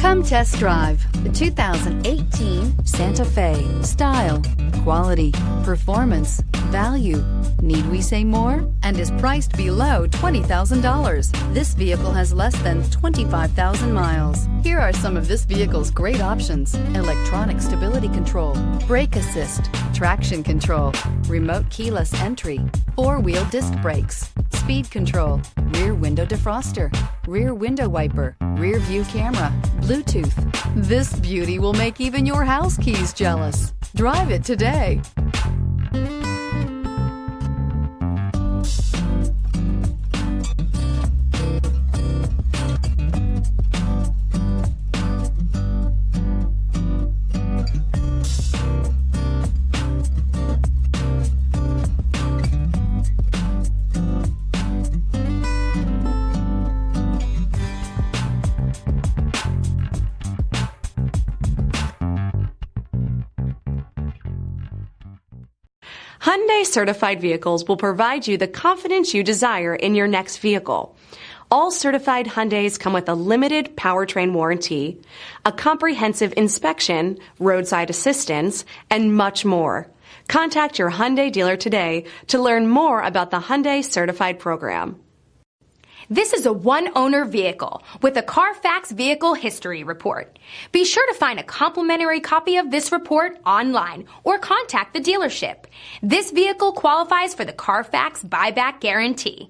Come test drive the 2018 Santa Fe. Style, quality, performance, value. Need we say more? And is priced below $20,000. This vehicle has less than 25,000 miles. Here are some of this vehicle's great options: electronic stability control, brake assist, traction control, remote keyless entry, four-wheel disc brakes, speed control, rear window defroster, rear window wiper, rear view camera, Bluetooth. This beauty will make even your house keys jealous. Drive it today. Hyundai certified vehicles will provide you the confidence you desire in your next vehicle. All certified Hyundais come with a limited powertrain warranty, a comprehensive inspection, roadside assistance, and much more. Contact your Hyundai dealer today to learn more about the Hyundai Certified Program. This is a one-owner vehicle with a CARFAX Vehicle History Report. Be sure to find a complimentary copy of this report online or contact the dealership. This vehicle qualifies for the CARFAX Buyback Guarantee.